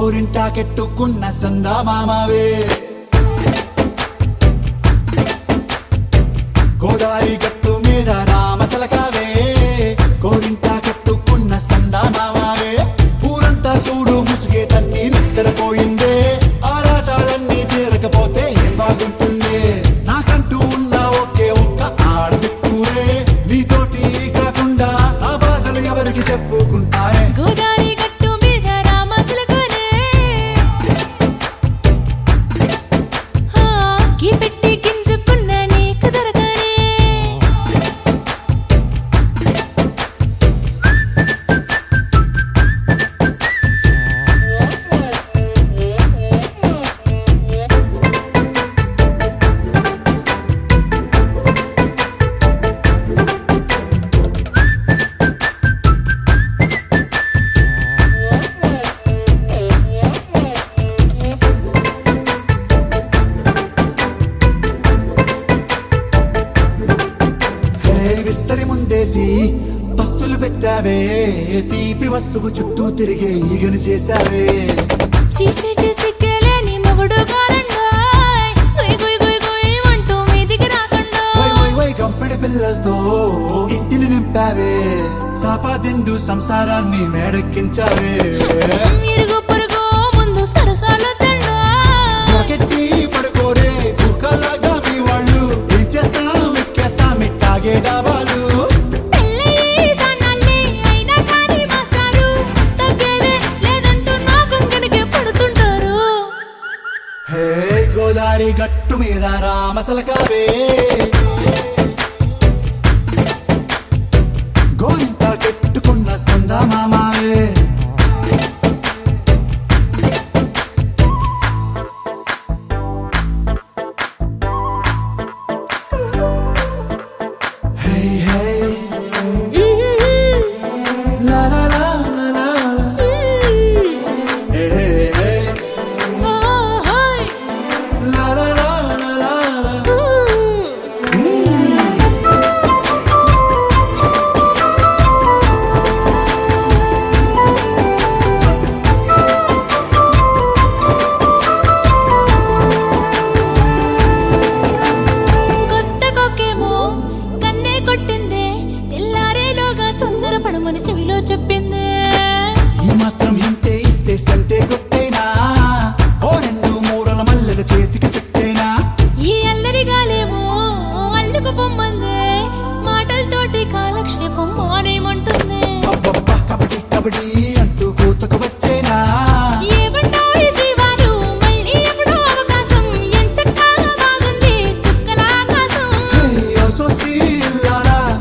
గోరింటాకెట్టుకున్న సందామామవే గోదావరి గట్టు మీద రామసలకావే గోరింటాకెట్టుకున్న సందామామవే ఊరంతా చూడు ముసుగే తన్ని నిద్రపోయిందే ఆరాటాలన్నీ తీరకపోతే ఏం బాగుంటుంది నాకంటూ ఉన్న ఒకే ఒక్క ఆడదిక్కురే నీతోటి కాకుండా నా బాధలు ఎవరికి చెప్పుకుంటారే విస్తరి ముందేసి పస్తులు పెట్టావే తీపి వస్తువు చుట్టూ తిరిగే ఈగను చేశావే గంపెడి పిల్లలతో ఇంటిని నింపావే సాపాదిండు సంసారాన్ని మేడెక్కించావే పడుకోరే కుక్కలాగా మీ వాళ్ళు ఏం చేస్తాం ఎక్కేస్తాం ఇట్టాగే డాబాలు గోదావరి గట్టు మీద రామసలకావే గోరింటా కెట్టుకున్న సందామామవే ఈ మాత్రం ఇంటే ఇస్తే సంటే కొట్టేనా ఓ రెండు మూరల మల్లెల చేతికి చుట్టేనా ఈ అల్లరిగాలేమో అల్లుకు పొమ్మందే మాటలతోటి కాలక్షేపం మానేమంటుంది కబడ్డీ కబడ్డీ అంటూ కూతకు వచ్చేనా ఏమంటాయి జీవాలు మళ్ళీ ఎప్పుడో అవకాశం ఎంచక్కా బాగుంది చుక్కల ఆకాశం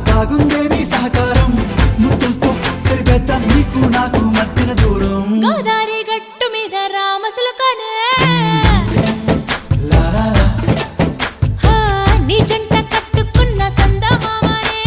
బాగుందే నీ సహకారం ముద్దులతో సరిపెద్దాం నీకు నాకు మధ్యన దూరం గోదావరి గట్టు మీద రామసలకానే నీ జంట కట్టుకున్న సందమామనే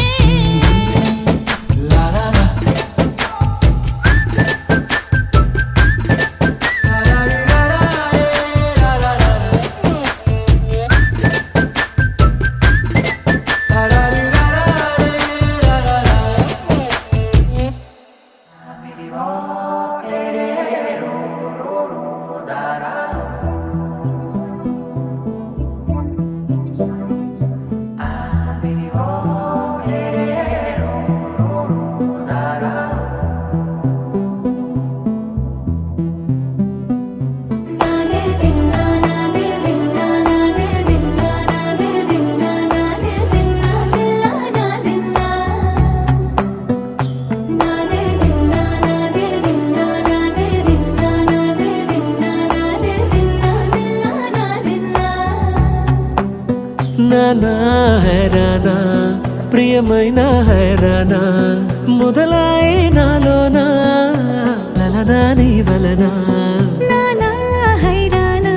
నానా హైరానా ప్రియమైన హైరానా మొదలాయి నాలోనా లలనా నీ వలనా నానా హైరానా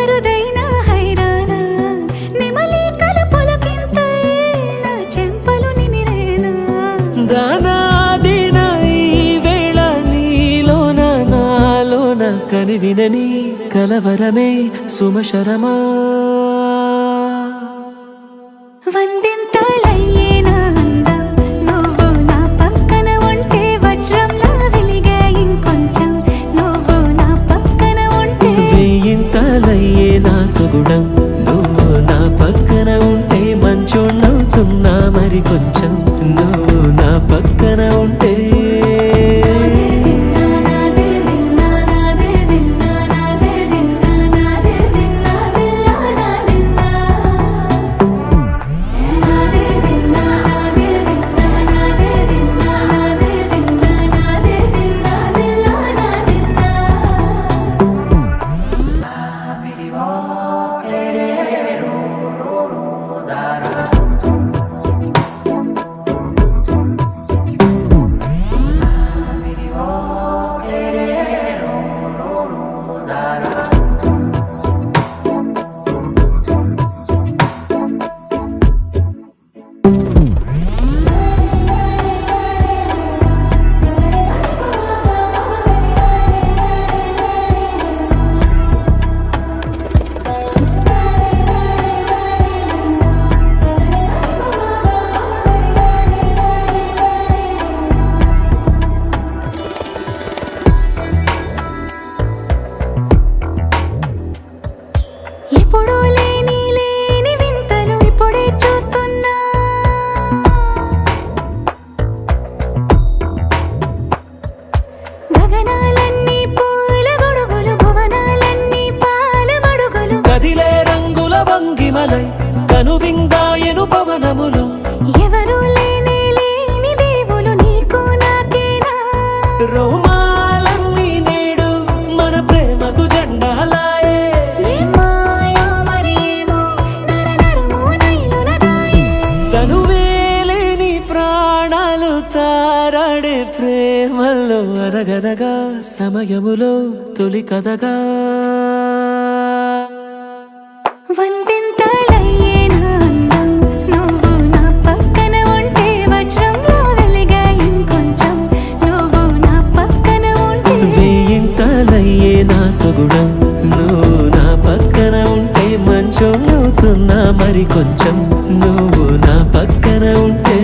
అరుదైన హైరానా నిమలి కలుపులకింతై నా చెంపలు నిమిరేనా దానా దినా ఈ వేళ నీలోన నాలోన కనివినని కలవరమే సుమశరమా వందింతలయ్యేనా అందం నువ్వు నా పక్కన ఉంటే వజ్రంలా వెలిగే ఇంకొంచెం నువ్వు నా తను విందాయను పవనములు ఎవరు లేని దేవులు నీకు నాకేనా రోమాలన్నీ నేడు మన ప్రేమకు జెండాలాయే ఏ మాయో మరి ఏమో నరనరమో నైలునదాయే తను వేలేని ప్రాణాలు తారాడే ప్రేమల్లో అనగనగా సమయములో తొలి కథగా వందింతలయ్యేనా అందం నువ్వు నా పక్కన ఉంటే వజ్రంలో వెలిగా ఇంకొంచెం నువ్వు నా పక్కన ఉంటే వేయింతలయ్యే నా సొగుడం నువ్వు నా పక్కన ఉంటే మంచం అవుతున్నా మరి కొంచెం నువ్వు నా పక్కన ఉంటే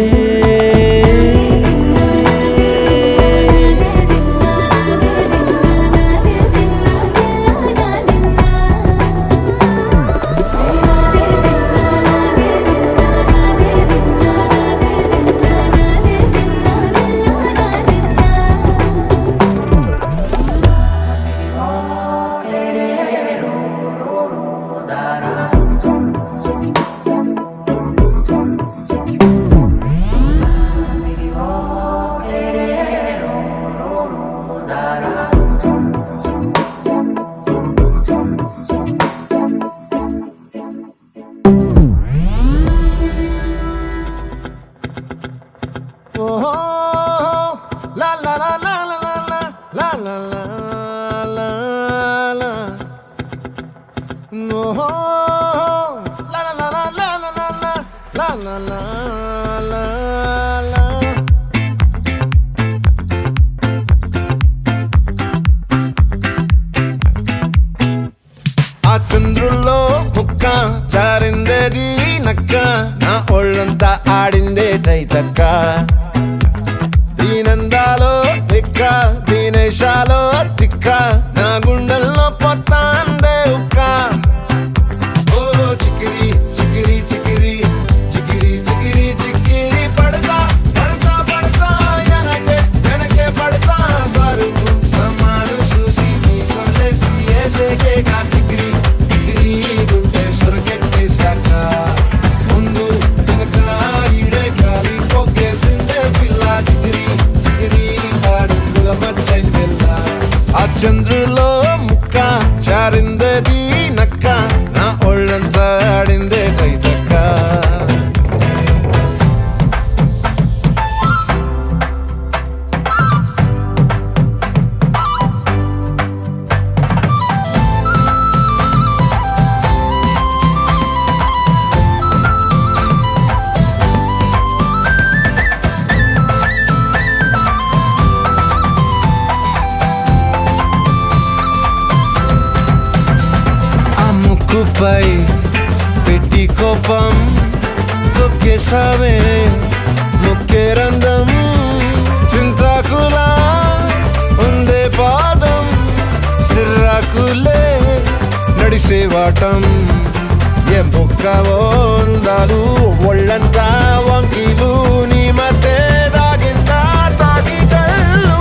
La la la la la la la la la la la. No. La la la la la la la la la la la la. ఆ చంద్రుల్లో ముక్క జారిందేది నక్క నా ఒళ్ళంతా ఆడిందే తైతక్క దీనందాలో తిక్క దీనేశాలో తిక్క నా గుండెల్లో పొత్తాందే ఉక్క ఓ చికిరి చికిరి చికిరి చికిరి చికిరి చికిరి పడతా పడతా పడతా ఎనకే ఎనకే పడతా సరుకు సమాను చూసి నీ సొల్లేసి ఏసేకే కా చికిరి చికిరి గుండె సొరకెట్టేశాక ముందు వెనక ఈడే గాలి కొక్కేసిందే పిల్ల చికిరి చికిరి ఆడుగుల మచ్చైందెల్ల ఆ చంద్రులో ముక్క చారిందది నక్క నా ఒళ్ళంతా ఆడిందే తైతక్క ముక్కుపై పెట్టి కోపం తొక్కేసావే ముక్కే రంధ్రం చింతాకులా ఉందే పాదం సిర్రాకులే నడిసే వాటం ఏం బొక్కవో అందాలు ఒళ్ళంతా వంకీలు నీ మధ్య దాగిందా తాటి కళ్ళు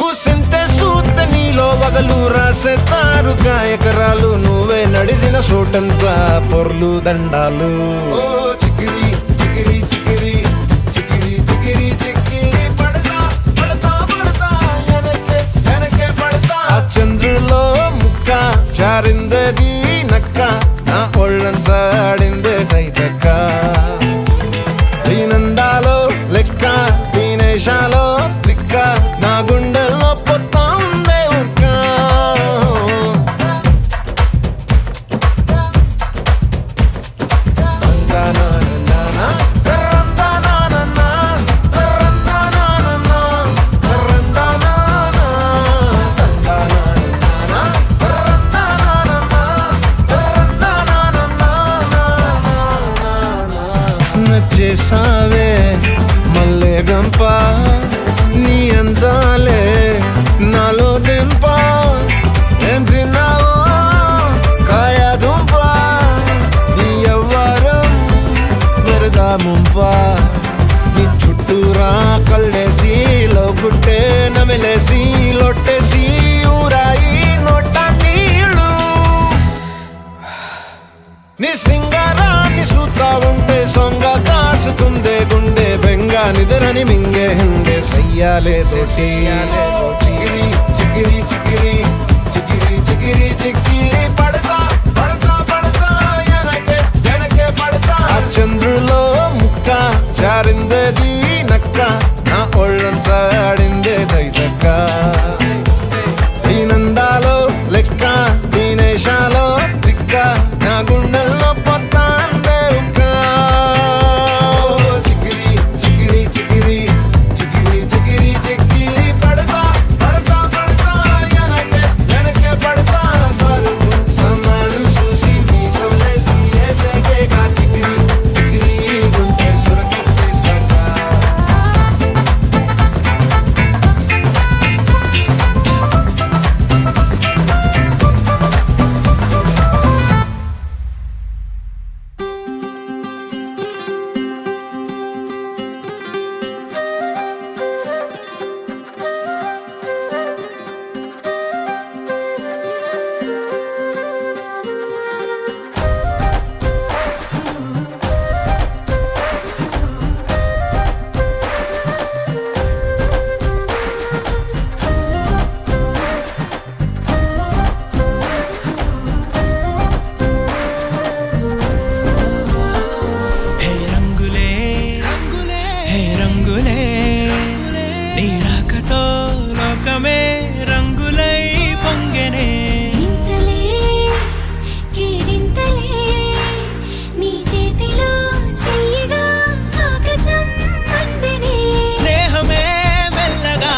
కూసింతే సూత నీలో వగలు రాసేతారు గాయకరాలు నువ్వే నడిసిన చోటంతా పొర్లు దండాలు ఓ చికిరి చికిరి చికిరి చికిరి చికిరి చికిరి పడతా పడతా పడతా ఎనకే ఎనకే పడతా ఆ చంద్రులో ముక్క చారిందది నక్క నా ఒళ్ళంతా ఆడిందే తైతక్క దీనందాలో లెక్క దీనేశాలో తిక్క నా గుండెల్లో పొత్తా ఉందే ఉక్క నచ్చేసావే మల్లె గంప నీ అందాలే నాలో దింప ఏం తిన్నావో కాయ దుంప నీ ఎవ్వరం వెరదా ముంప నీ చుట్టూరా కళ్ళేసి లోగుట్టే నమిలేసి లొట్టేసి ఊరాయి నోట నీళ్ళు ఉంటే సొంగ కాసుతుందే గుండె బెంగ నిద్రని మింగే హండే సయ్యాలే సయ్యాలే చిగిరి చిగిరి చిగిరి చిగిరి చిగిరి చిగిరి పడతా పడతా పడతా ఎనకే ఎనకే పడతా చంద్రులో ముక్క జారిందేది నక్క నా ఒళ్ళంతా ఆడిందే దైదక్క ఈ నందాలో లెక్క ఈ నేషాలో తిక్క నా గుండెల్లో పొత్తాందే ఉక్క చిగిరి చిగిరి చిగిరి చిగిరి చిగిరి చిగిరి పడతా పడతా పడతా ఎనకే ఎనకే పడతా సమాలు చూసి మీసలేసి ఏసేకేగా చిగిరి చిగిరి గుండె సురకెత్తేసాక హే రంగులే రంగులే హే రంగులే నీ రాకతో లోకమే రంగులై పొంగెనే ఇంతలే కేరింతలే నీ చేతిలో చెయ్యగా ఆకాశం అందనే స్నేహమే మెల్లగా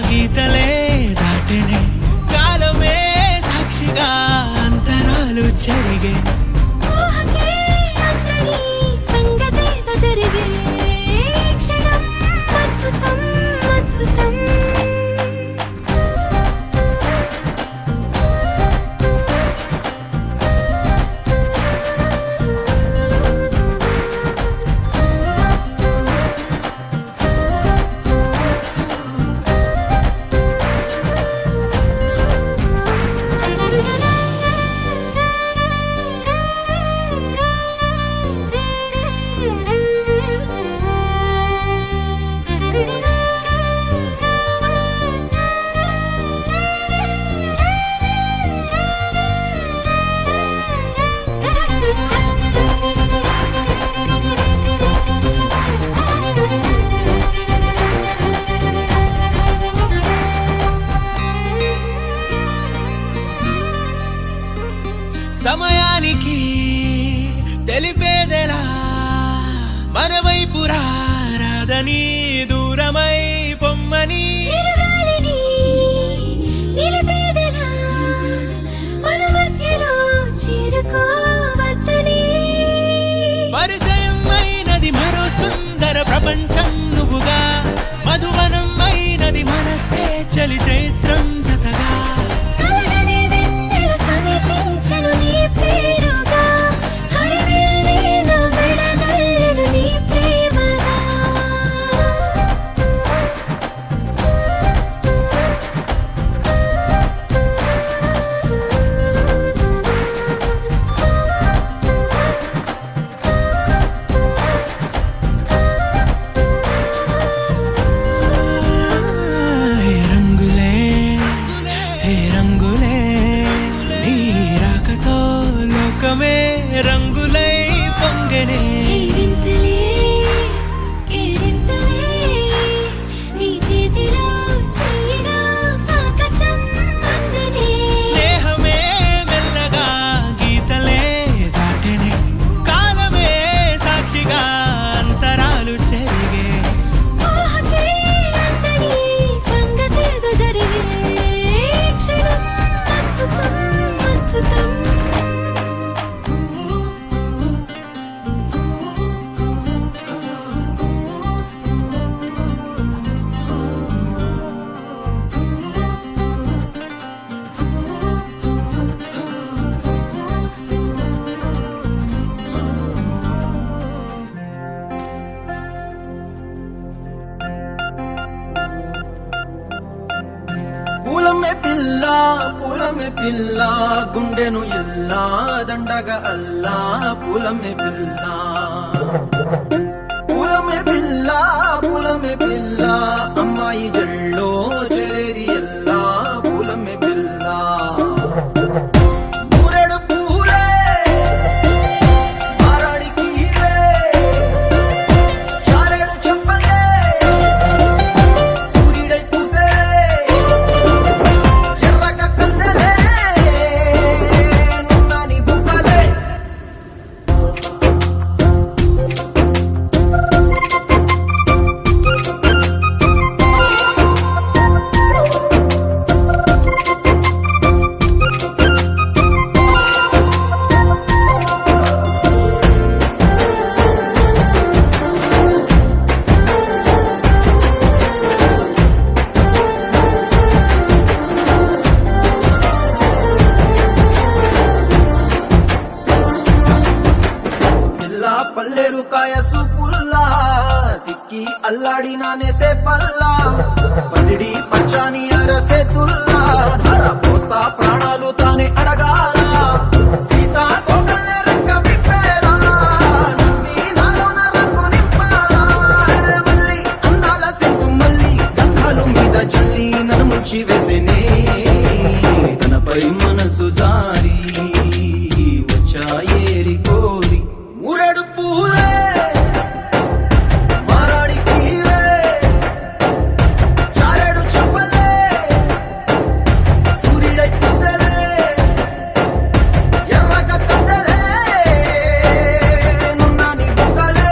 గీతలే దాటెనే కాలమే సాక్షిగా అంతరాలు చెరిగే ఊహకే అందని సంగతేదో జరిగే క్షణం అద్భుతం అద్భుతం సమయానికి తెలిపేదెలా మన వైపు రాదని దూరమై పొమ్మని చిరుగాలిని నిలిపేదెలా మన మధ్యలో చేరుకోవద్దని పరిచయం అయినది మరో సుందర ప్రపంచం నువ్వుగా మధువనం అయినది మనసే చలి చైత్రం జతగా కలగనే వెన్నెల సమీపించెను నీ పేరుగా హరివెల్లి నా మెడదల్లెను నీ ప్రేమగా హే రంగులే హే రంగులే నీ రాకతో లోకమే రంగులై పొంగెనే కేరింతలే కేరింతలే నీ చేతిలో చెయ్యగా ఆకాశం అందనే స్నేహమే మెల్లగా గీతలే దాటెనే కాలమే సాక్షిగా అంతరాలు చెరిగే ఊహకే అందని సంగతేదో జరిగే క్షణం అద్భుతం అద్భుతం పూలమే పిల్ల గుండెను ఇల్లా దండగ అల్లా పూలమే పిల్ల పులమే పిల్ల అమ్మాయి జల్లో చేరేది ఎల్లా పులమే పిల్ల మూరెడు పూలే మారాడికి చారెడు చెప్పలే సూర్యుడై పూసే ఎర్రగా కందలే నున్నాని బుక్కలే పిల్లా పల్లెరు కాయ సూపుల్లా సిక్కి అల్లాడి నానేసే పల్లా పసిడి పచ్చాని అరసే తుల్లా ధర పోస్తా ప్రాణాలు తానే అడగాల సీతా కోకల్లే రెక్క విప్పేలా నవ్వి నాలోన రంగు నింపాలా మళ్ళీ అందాల సిగ్గు మళ్ళీ గంధాలు మీద జల్లి నన్ను ముంచి వేసేనే తనపై మనసు జారి వచ్చాయేరి కోరి మూరెడు పూలే మారాడికి చారెడు చెప్పలే సూర్యుడై పూసలే ఎర్రగా కందలే నున్నాని బుక్కలే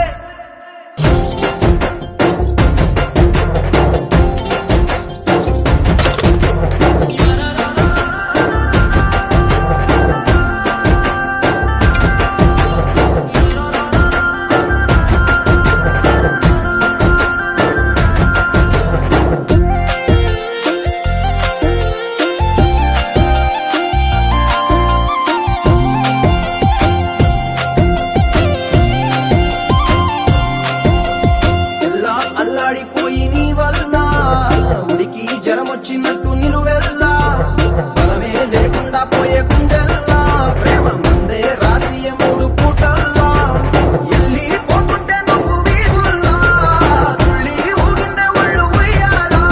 ఎల్లా అల్లాడిపోయి నీ వల్ల ఉడికి జరమొచ్చినట్టు నిలువెల్లా బలమే లేకుండా పోయే గుండెల్లా ప్రేమ మందే రాసియ మూడు పూటల్లా ఎల్లి పోతుంటే నువ్వు వీధుల్లా తుళ్ళి ఊగిందే ఒళ్ళు ఉయ్యాలా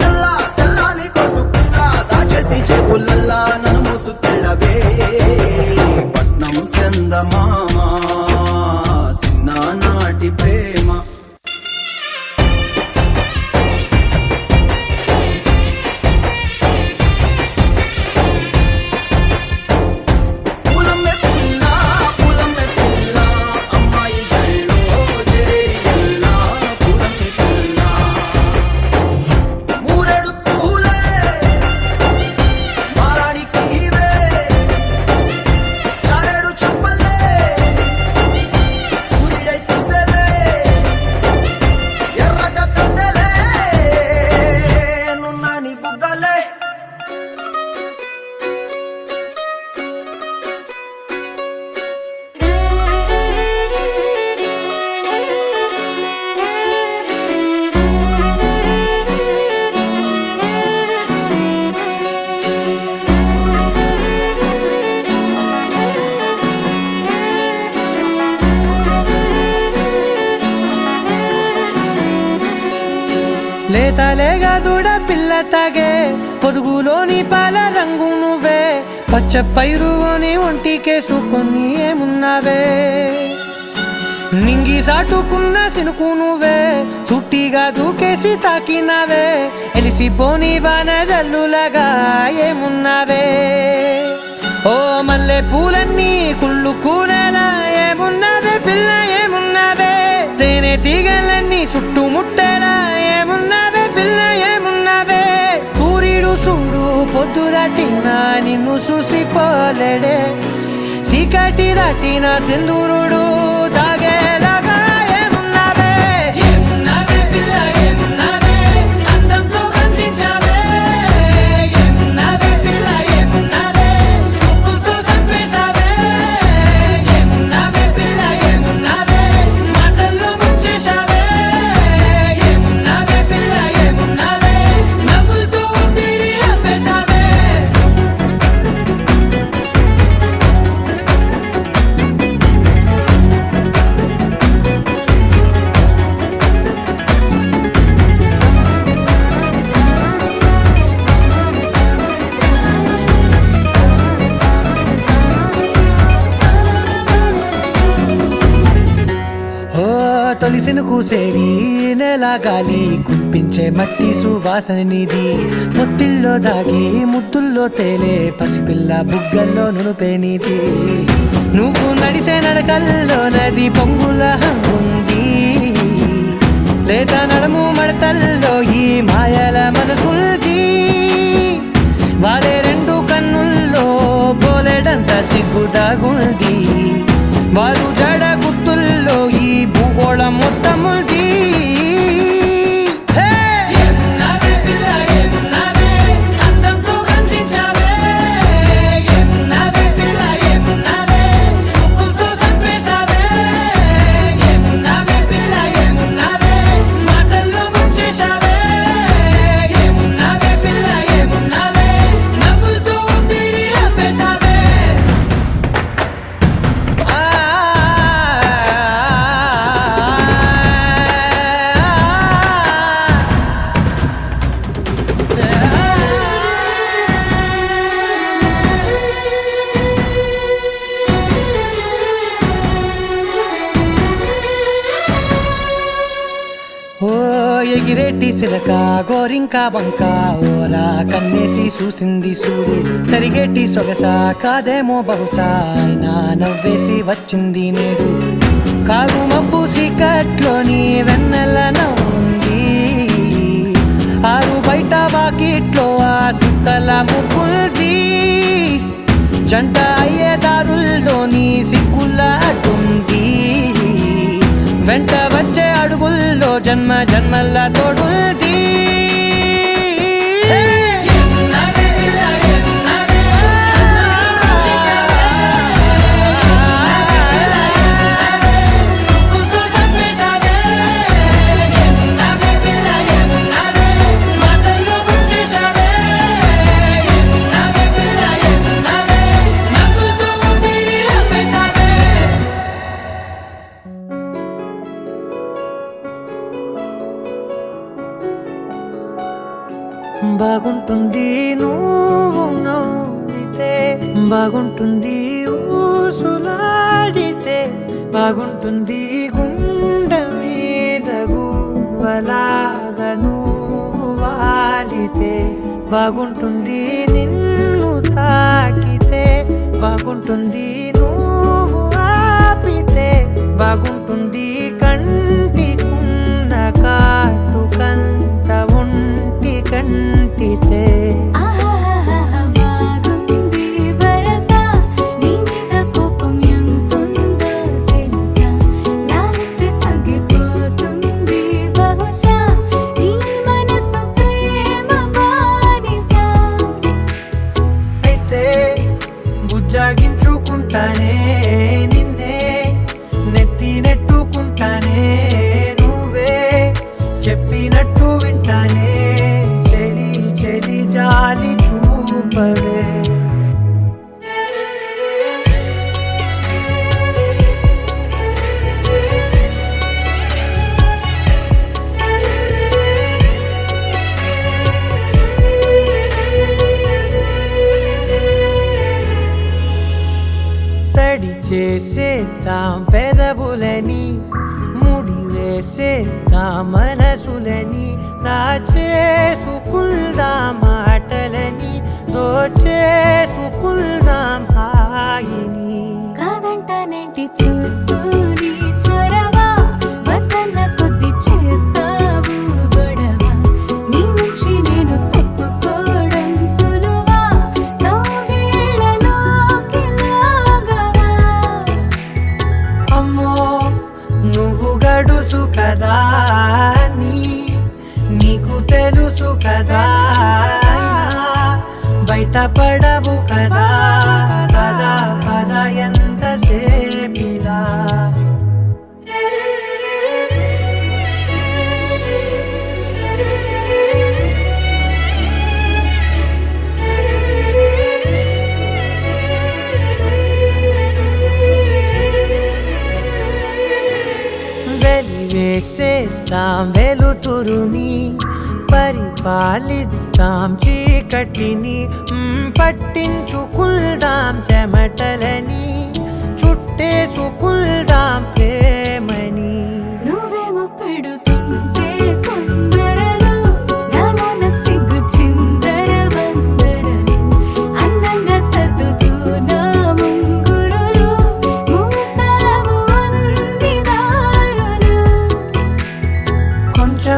తెల్లా తెల్లాని కొట్టు పిల్ల దాచేసి చెవులల్లా నన్ను మూసుకెళ్ళవే పట్నం చందమామ చిన్ననాటి ప్రేమ పులమే పిల్ల అమ్మాయి జల్లో చేరేది ఎల్లా పులమే పిల్ల మూరెడు పూలే మారాడికి చారెడు చెప్పలే సూర్యుడై పూసలే ఎర్రగా కందలే నున్నాని బుగ్గలే లేతలేగా దూడ పిల్ల తాగే పొదుగులోని పాల రంగు నువ్వే పచ్చ పైరుని ఒంటికేసుకొని ఏమున్నావే నింగి సాటుకున్న సినుకు నువ్వే చుట్టిగా దూకేసి తాకినావే ఎలిసిపోని వాన జల్లులాగా ఏమున్నావే ఓ మల్లె పూలన్నీ కుళ్ళు కూరలా ఏమున్నావే పిల్ల ఏమున్నావే తేనె తీగలన్నీ చుట్టుముట్టేలా ఏమున్నావే పిల్ల ఏమున్నావే సూర్యుడు చూడు పొద్దురాటిన నిన్ను చూసిపోలేడే చీకటి దాటిన సింధూరుడు తాగేలాగా ఏమున్నావే ఏమున్నావే పిల్ల ఏమున్నావే అందంతో కనిపించావే ఏమున్నావే పిల్ల ఏమున్నావే సుక్కుతో చంపేశావే ఏమున్నావే పిల్ల ఏమున్నావే మాటల్లో ముంచేశావే ఏమున్నావే పిల్ల ఏమున్నావే నవ్వులతో ఊపిరి ఆపేశావే కూసేరి నెల గాలి కుప్పించే మట్టి సువాసన నీది ముత్తిల్లో దాగి ముద్దుల్లో తేలే పసిపిల్ల బుగ్గల్లో నునుపే నీది నువ్వు నడిసే నడకల్లో నది పొంగుల హంగుంది లేత నడుము మడతల్లో ఈ మాయల మనసుంది వారే రెండు కన్నుల్లో పోలేడంత సిగ్గుదాగుంది వారు జడ గుర్తుల్లో ఈ భూగోళం మొత్తముంది ఎగిరేటి సిలక గోరింక వంక ఓరా కన్నేసి చూసింది చూడు తరిగేటి సొగస కాదేమో బహుశా అయినా నవ్వేసి వచ్చింది నేడు కారు మబ్బు సీకట్లోని వెన్నెల నవ్వుంది ఆరు బయట వాకిట్లో ఆ సుక్కల ముగ్గుల్ది జంట అయ్యే దారుల్లోని సిక్కుల అడ్డుంది వెంట వచ్చే అడుగుల్లో జన్మ జన్మల్ల తోడుంది బాగుంటుంది నువ్వు నవ్వితే బాగుంటుంది ఊసులాడితే బాగుంటుంది గుండె మీద గువ్వలాగా నువ్వు వాలితే బాగుంటుంది నిన్ను తాకితే బాగుంటుంది నువ్వు ఆపితే బాగుంటుంది కంటికున్న కాటుకంత ఒంటి కంటితే బాగుంది వరస నీ మీద కోపం ఎంతుందో తెలుసా లాలిస్తే తగ్గిపోతుంది బహుశా నీ మనసు ప్రేమ బానిసా అయితే బుజ్జాగించుకుంటానే నిన్నే నెత్తి నెట్టుకుంటానే నువ్వే చెప్పినట్టు వింటానే చెలి చెలి జాలి చూపవే తడి చేసేద్దాం పెదవులని ముడి వేసేద్దాం మనసులని నా చేసుకుందాం మాటలని దోచేసుకుందాం హాయిని కాదంటానేంటి చూస్తూని చొరవ వద్దన్న కొద్ది చేస్తావు గొడవ నీ నుంచి నేను తప్పుకోవడం సులువా నవ్వేళ్ళలోకి లాగవా అమ్మో నువ్వు గడుసు కదా నీకు తెలుసు కదా బయట పడవు కదా పద పద ఎంతసేపిలా వెలివేసేద్దాం వెలుతురుని పరిపాలిద్దాం చీకటిని పట్టించుకుందాం చెమటలని చుట్టేసుకుందాం ప్రేమని నువ్వేమో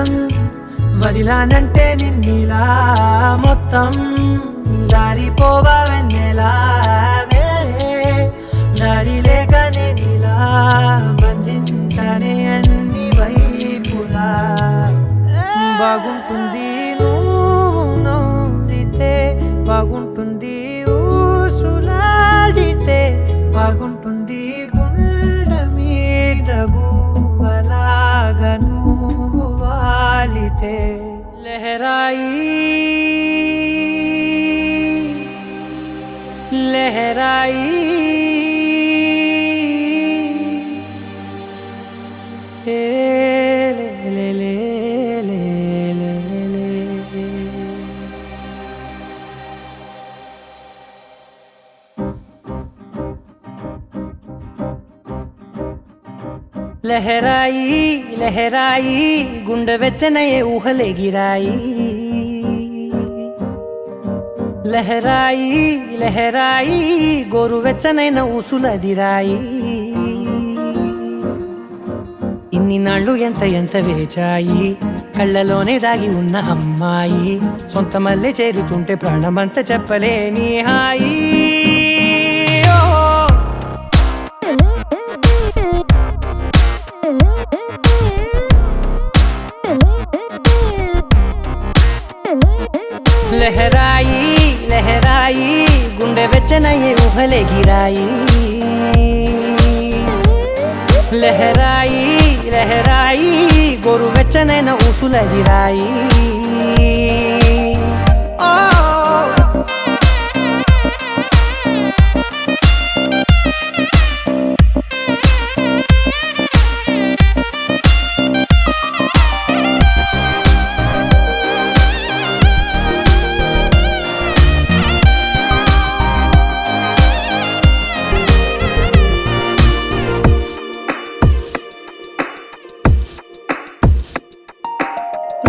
నిమిషం వదిలానంటే నిన్నిలా మొత్తం జారిపోవా వెన్నెలా జారి లేక నేనిలా బంధించనే అన్ని వైపులా బాగుంటుంది నువ్వు నవ్వితే బాగుంటుంది ఊసులాడితే బాగుంటుంది గుండె మీద గువ్వలాగా నువ్వు వాలితే లహరాయి లహరాయి ఏ లే లే లే లే లే లే. లహరాయి లహరాయి గుండె వెచ్చనయే ఊహలెగిరాయి లహరాయి లహరాయి గోరు వెచ్చనైన ఊసులదిరాయి ఇన్ని నాళ్ళు ఎంత ఎంత వేచాయి కళ్ళలోనే దాగి ఉన్న అమ్మాయి సొంత మల్లె చేరుతుంటే ప్రాణమంతా చెప్పలేని హాయి లహరాయి లహరాయి గుండె వెచ్చనయ్యే ఊహలెగిరాయి లహరాయి లహరాయి గోరు వెచ్చనైన ఊసులదిరాయి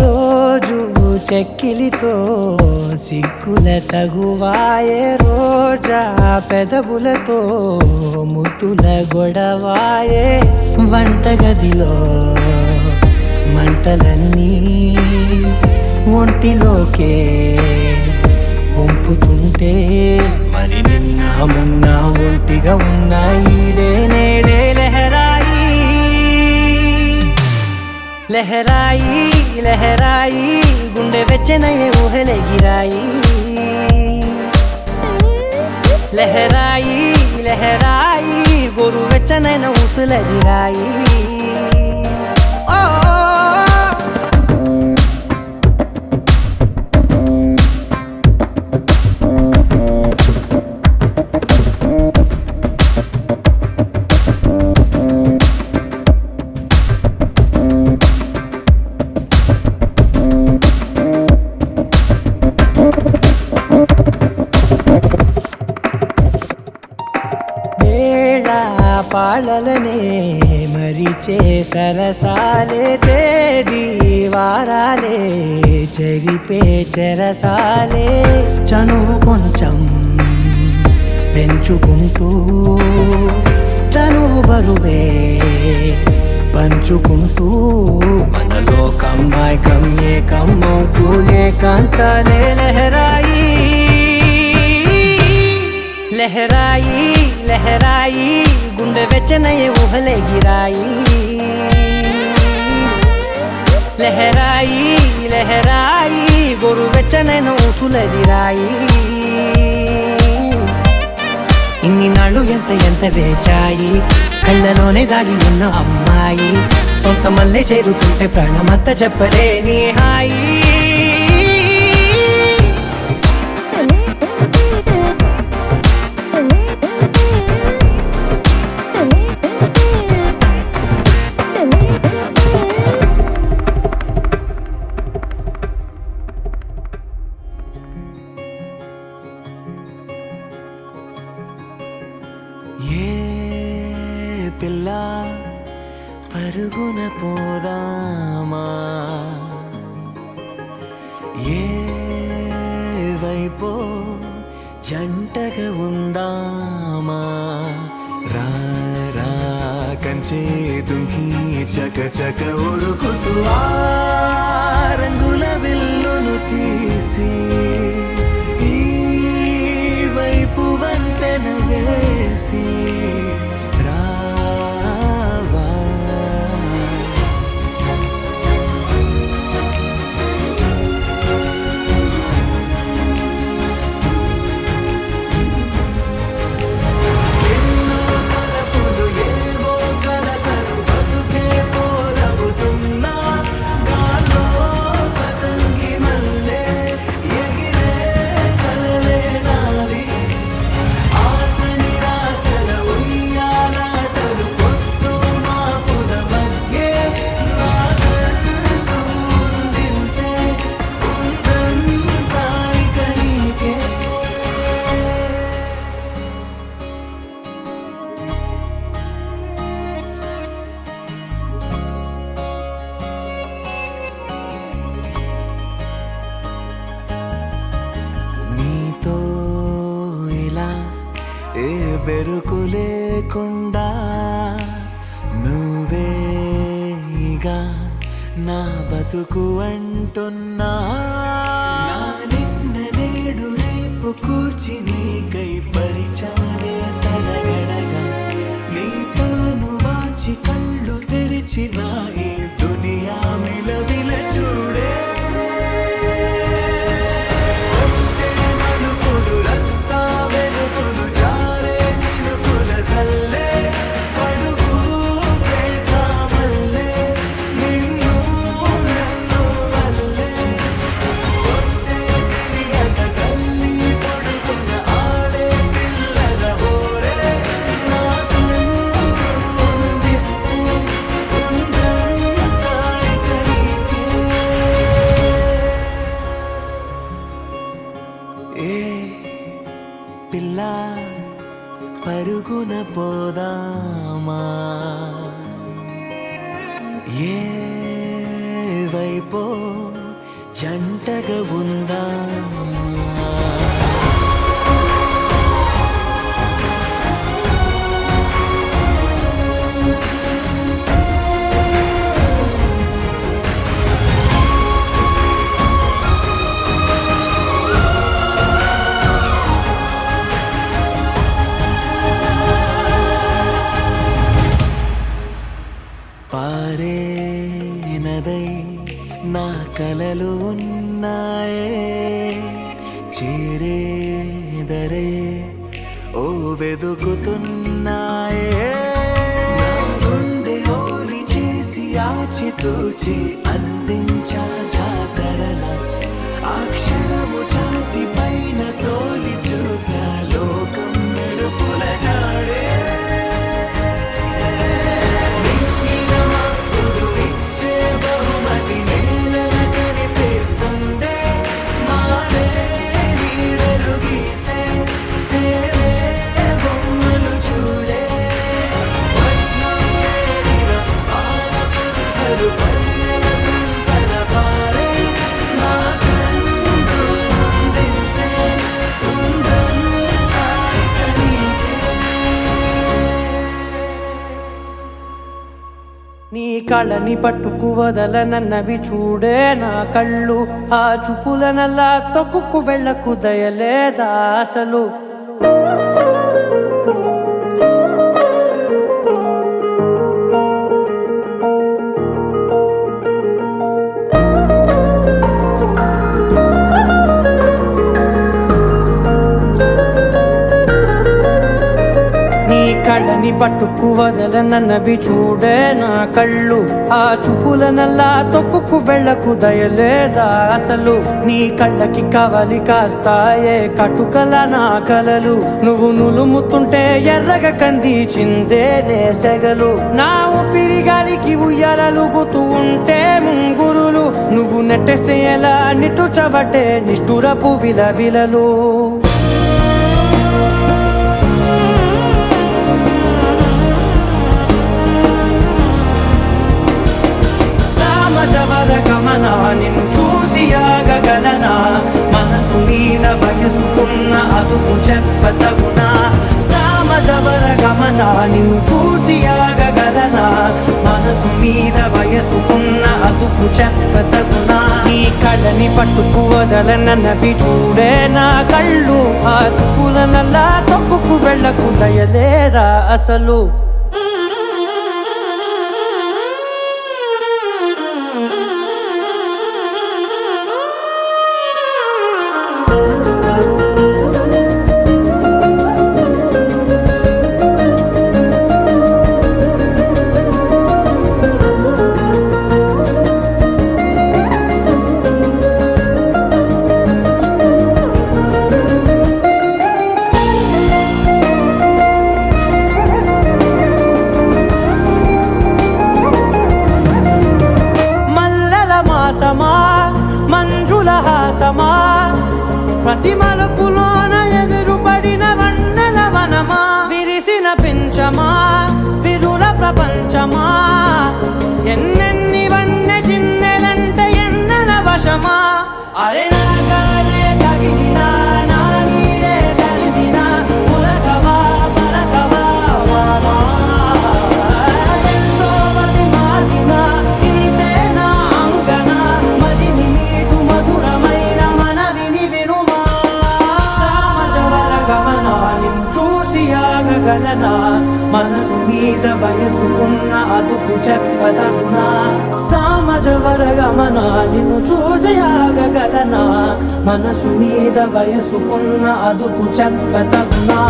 రోజు చెక్కిలితో సిగ్గుల తగువాయే రోజా పెదవులతో ముద్దుల గొడవాయే వంటగదిలో మంటలన్నీ ఒంటిలోకే వంపుతుంటే మరి నిన్న మొన్న ఒంటిగా ఉన్నాయి నేడే లహరాయి లహరాయి లహరాయి గుండె వెచ్చనయ్యే ఊహలెగిరాయి లహరాయి లహరాయి గోరు వెచ్చనైన ఊసులదిరాయి పాలలనే మరిచే సరసాలే తేదీ వారాలే చెరిపే చెరసాలే చనువు కొంచెం పెంచుకుంటూ తనువు బరువే పంచుకుంటూ మనలో కమ్మాయికం ఏకమవుతూ ఏకాంతాలే లహరాయి లహరాయి లహరాయి గుండె వెచ్చనయ్యే ఊహలెగిరాయి లహరాయి లహరాయి గోరు వెచ్చనైన ఊసులదిరాయి ఇన్ని నాళ్ళు ఎంత ఎంత వేచాయి కళ్ళలోనే దాగి ఉన్న అమ్మాయి సొంత మల్లె చేరుతుంటే ప్రాణమంతా చెప్పలేని హాయి పిల్ల పరుగున పోదామా ఏ వైపో జంటగా ఉందామా రా రా కంచె నుంచే దుంకి చక చక ఉరుకుతూ ఆ రంగుల విల్లును తీసి ఈ వైపు వంతెన వేసి రావా ఎన్నో తలపులు ఏవో కలతలు బతుకే పోలవుతున్నా గాల్లో పతంగి మల్లె ఎగిరే కలలే నావి ఆశ నిరాశల ఉయ్యాలాటలు పొద్దు మాపుల మధ్యే నా కళ్ళు ఉందింతే ఉందంతా ఇక నీకే నీతో ఇలా ఏ బెరుకు లేకుండా నువ్వేగా నా బతుకు అంటున్నా నా నిన్న నేడు రేపు కూర్చి నీకై పరిచానే తడగడగా నీ తలను వాచి కళ్ళు తెరిచిన ఈ దునియా మిలమిల చూడే వచ్చే మలుపులు రస్తా వెలుగులు జారే చినుకుల సల్లే పడుగు ప్రేమల్లే నిన్ను నన్ను వల్లే కొట్టే తెలియక గల్లీ పొడుగున ఆడే పిల్లల హోరే నా తుండు ఉందితే ఉందంతా ఇక నీకే ఏ పిల్ల పరుగున పోదామా ఏ వైపో జంటగా ఉందామా పారే నదై నా కలలు ఉన్నాయే చేరేదరే ఓ వెదుకుతున్నాయే నా గుండె ఓలి చేసి ఆచితూచి అందించా జాతరల ఆ క్షణము ఛాతి పైన సోలి చూసా లోకం మెరుపుల జాడే నింగిన మబ్బులు ఇచ్చే బహుమతి నేలన కనిపిస్తుందే మారే నీడలు గీసే తేలే బొమ్మలు చూడే పట్నం చేరిన పాలపుంతలు పల్లెల సంతల పారే నా కళ్ళు ఉందింతే ఉందంతా ఇక నీకే నీ కళ్ళని పట్టుకు వదలనన్నవి చూడే నా కళ్ళు ఆ చూపులనల్లా తొక్కుకు వెళ్ళకు దయలేదా అసలు నీ కళ్ళని పట్టుకు వదలనన్నవి చూడే నా కళ్ళు ఆ చూపులనల్లా తొక్కుకు వెళ్ళకు దయలేదా అసలు నీ కళ్ళకి కవలి కాస్తాయే కటుకల నా కలలు నువ్వు నులుముతుంటే ఎర్రగ కందిచిందే నేసెగలు నా ఊపిరి గాలికి ఉయ్యాలలుగుతూ ఉంటే ముంగురులు నువ్వు నెట్టేస్తే ఎలా నిట్టుచబట్టే నిష్ఠురపు విలవిలలు సామజవర గమన నిన్ను చూసి ఆగగలనా మనసు మీద వయసుకున్న అదుపు చెప్పతగునా సామజవర గమన నిన్ను చూసి ఆగగలనా అదుపు చెప్పతగునా నీ కళ్ళని పట్టుకు వదలనన్నవి చూడే నా కళ్ళు ఆ చూపులనల్లా తప్పుకు వెళ్ళకు దయలేరా అసలు మాసమా మంజుల హాసమా ప్రతి మలుపులోన ఎదురుపడిన వన్నెల వనమా విరిసిన పించమా విరుల ప్రపంచమా ఎన్నెన్ని వన్నె చిన్నెలంటే ఎన్నెల వశమా అరే నాగాలే తగిలినా నా నీడే తరిమినా ఉలకవా పలకవా వామా ఎంతో మతి మాటినా ఇంతే నా అంగన మదిని మీటు మధురమైన మనవిని వినుమా సామజవర గమనా నిన్ను చూసి ఆగగలనా మనసు మీద వయసుకున్న అదుపు చెప్పదగునా సామజవర గమనా నిన్ను చూసి ఆగగలనా మనసు మీద వయసుకున్న అదుపు చెప్పదగునా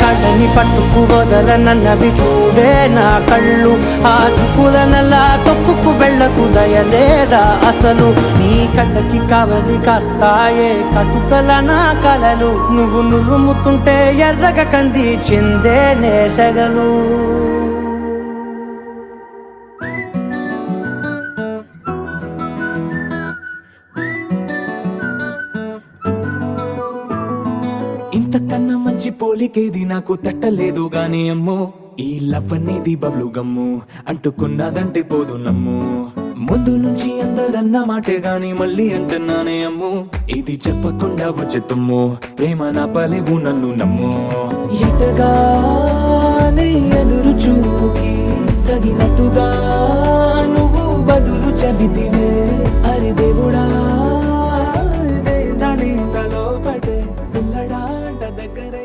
కళ్ళని పట్టుకు వదలనన్నవి చూడే నా కళ్ళు ఆ చూపులనల్లా తొక్కుకు వెళ్ళకు దయలేదా అసలు నీ కళ్ళకి కావలి కాస్తాయే కటుకల నా కలలు నువ్వు నులుముతుంటే ఎర్రగ కంది చిందే నేసగలు ఇంతకన్నా మంచి పోలికేది నాకు తట్టలేదు గాని అమ్మో ఈ లవ్ అనేది బబ్లు గమ్ము అంటుకున్నదంటే పోదు నమ్ము ముందు నుంచి అందరన్న మాటే గాని మళ్ళీ అంటున్నానే అమ్ము ఇది చెప్పకుండా వచ్చే తుమ్ము ప్రేమ నా పలేవు నన్ను నమ్ము ఎటగానే ఎదురు చూకి తగినట్టుగా నువ్వు బదులు చెబితివే అరి దేవుడా దాని తలో పటే పిల్లడా దగ్గర